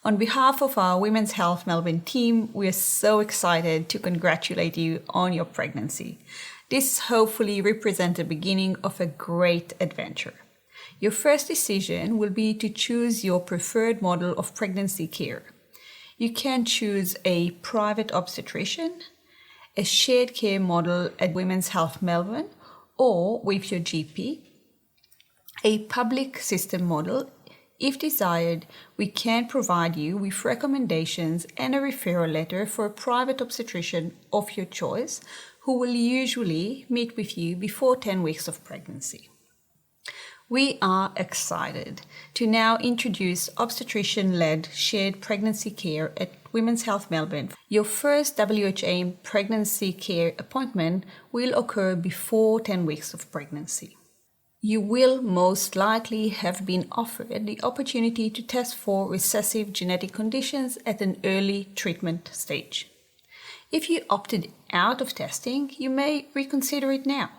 On behalf of our Women's Health Melbourne team, we are so excited to congratulate you on your pregnancy. This hopefully represents the beginning of a great adventure. Your first decision will be to choose your preferred model of pregnancy care. You can choose a private obstetrician, a shared care model at Women's Health Melbourne, or with your GP, a public system model. If desired, we can provide you with recommendations and a referral letter for a private obstetrician of your choice, who will usually meet with you before 10 weeks of pregnancy. We are excited to now introduce obstetrician-led shared pregnancy care at Women's Health Melbourne. Your first WHA pregnancy care appointment will occur before 10 weeks of pregnancy. You will most likely have been offered the opportunity to test for recessive genetic conditions at an early treatment stage. If you opted out of testing, you may reconsider it now.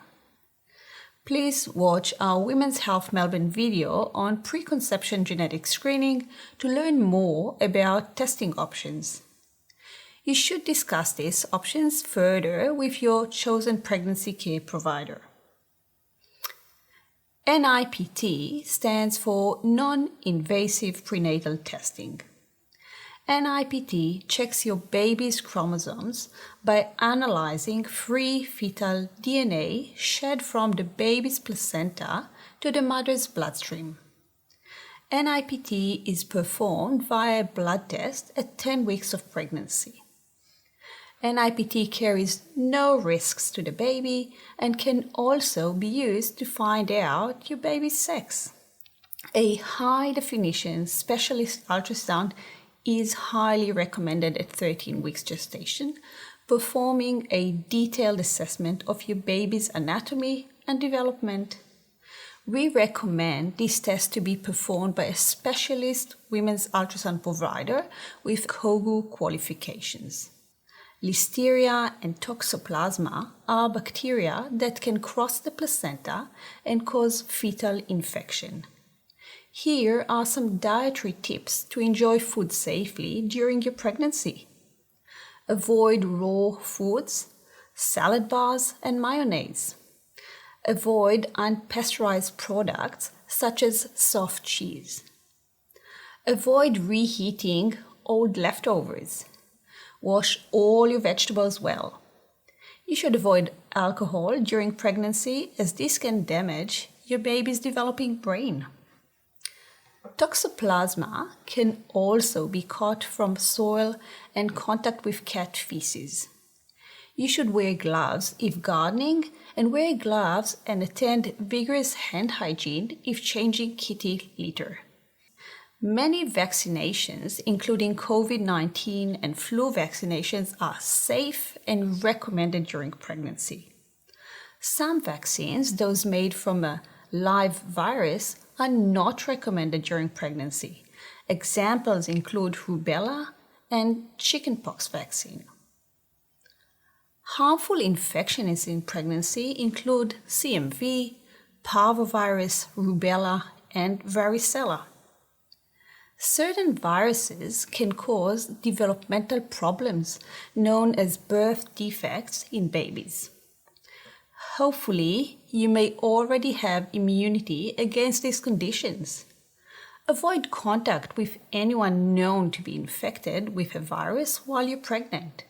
Please watch our Women's Health Melbourne video on preconception genetic screening to learn more about testing options. You should discuss these options further with your chosen pregnancy care provider. NIPT stands for non-invasive prenatal testing. NIPT checks your baby's chromosomes by analyzing free fetal DNA shed from the baby's placenta to the mother's bloodstream. NIPT is performed via a blood test at 10 weeks of pregnancy. NIPT carries no risks to the baby and can also be used to find out your baby's sex. A high-definition specialist ultrasound is highly recommended at 13 weeks gestation, performing a detailed assessment of your baby's anatomy and development. We recommend this test to be performed by a specialist women's ultrasound provider with COGU qualifications. Listeria and Toxoplasma are bacteria that can cross the placenta and cause fetal infection. Here are some dietary tips to enjoy food safely during your pregnancy. Avoid raw foods, salad bars, and mayonnaise. Avoid unpasteurized products such as soft cheese. Avoid reheating old leftovers. Wash all your vegetables well. You should avoid alcohol during pregnancy, as this can damage your baby's developing brain. Toxoplasma can also be caught from soil and contact with cat feces. You should wear gloves if gardening, and wear gloves and attend vigorous hand hygiene if changing kitty litter. Many vaccinations, including COVID-19 and flu vaccinations, are safe and recommended during pregnancy. Some vaccines, those made from a live virus, are not recommended during pregnancy. Examples include rubella and chickenpox vaccine. Harmful infections in pregnancy include CMV, parvovirus, rubella, and varicella. Certain viruses can cause developmental problems known as birth defects in babies. Hopefully, you may already have immunity against these conditions. Avoid contact with anyone known to be infected with a virus while you're pregnant.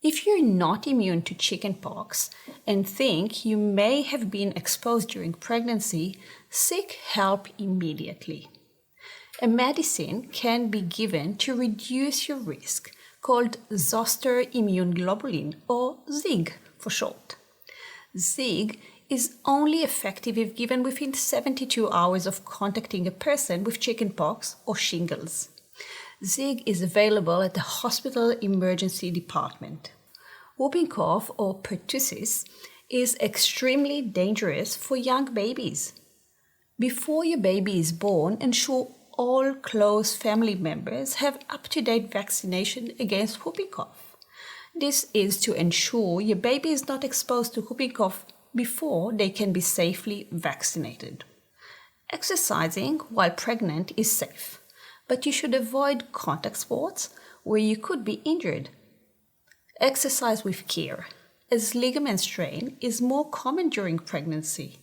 If you're not immune to chickenpox and think you may have been exposed during pregnancy, seek help immediately. A medicine can be given to reduce your risk, called zoster immune globulin, or ZIG for short. ZIG is only effective if given within 72 hours of contacting a person with chickenpox or shingles. ZIG is available at the hospital emergency department. Whooping cough or pertussis is extremely dangerous for young babies. Before your baby is born, ensure all close family members have up-to-date vaccination against whooping cough. This is to ensure your baby is not exposed to whooping cough before they can be safely vaccinated. Exercising while pregnant is safe, but you should avoid contact sports where you could be injured. Exercise with care, as ligament strain is more common during pregnancy.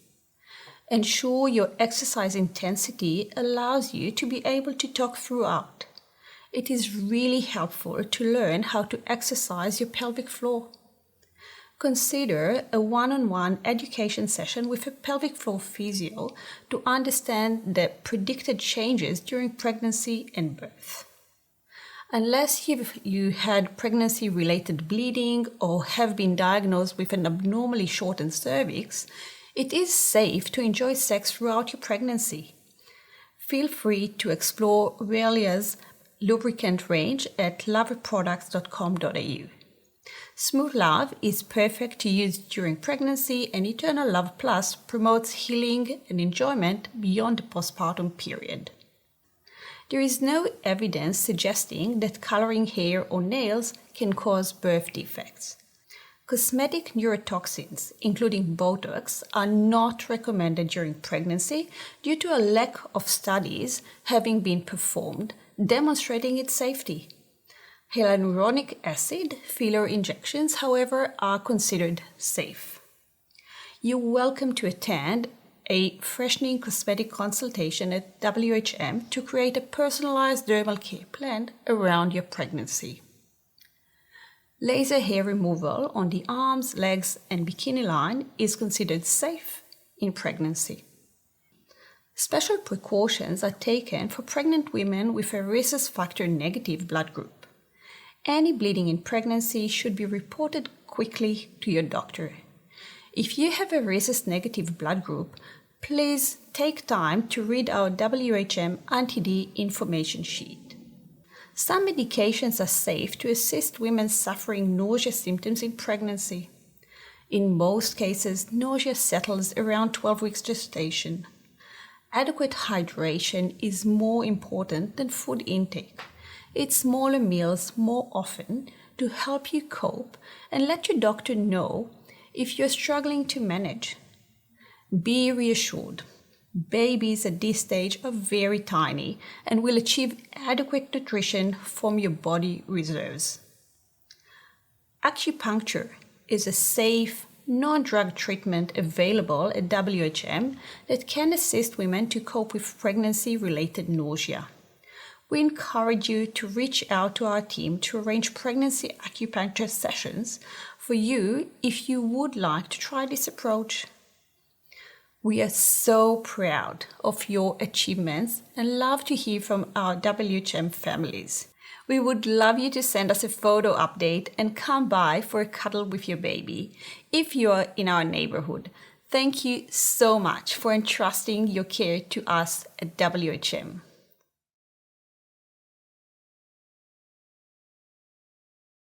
Ensure your exercise intensity allows you to be able to talk throughout. It is really helpful to learn how to exercise your pelvic floor. Consider a one-on-one education session with a pelvic floor physio to understand the predicted changes during pregnancy and birth. Unless you had pregnancy-related bleeding or have been diagnosed with an abnormally shortened cervix, it is safe to enjoy sex throughout your pregnancy. Feel free to explore Relia's lubricant range at loveproducts.com.au. Smooth Love is perfect to use during pregnancy, and Eternal Love Plus promotes healing and enjoyment beyond the postpartum period. There is no evidence suggesting that coloring hair or nails can cause birth defects. Cosmetic neurotoxins, including Botox, are not recommended during pregnancy due to a lack of studies having been performed demonstrating its safety. Hyaluronic acid filler injections, however, are considered safe. You're welcome to attend a freshening cosmetic consultation at WHM to create a personalized dermal care plan around your pregnancy. Laser hair removal on the arms, legs, and bikini line is considered safe in pregnancy. Special precautions are taken for pregnant women with a rhesus factor negative blood group. Any bleeding in pregnancy should be reported quickly to your doctor. If you have a rhesus negative blood group, please take time to read our WHM Anti-D information sheet. Some medications are safe to assist women suffering nausea symptoms in pregnancy. In most cases, nausea settles around 12 weeks gestation. Adequate hydration is more important than food intake. Eat smaller meals more often to help you cope, and let your doctor know if you're struggling to manage. Be reassured. Babies at this stage are very tiny and will achieve adequate nutrition from your body reserves. Acupuncture is a safe, non-drug treatment available at WHM that can assist women to cope with pregnancy-related nausea. We encourage you to reach out to our team to arrange pregnancy acupuncture sessions for you if you would like to try this approach. We are so proud of your achievements and love to hear from our WHM families. We would love you to send us a photo update and come by for a cuddle with your baby if you are in our neighborhood. Thank you so much for entrusting your care to us at WHM.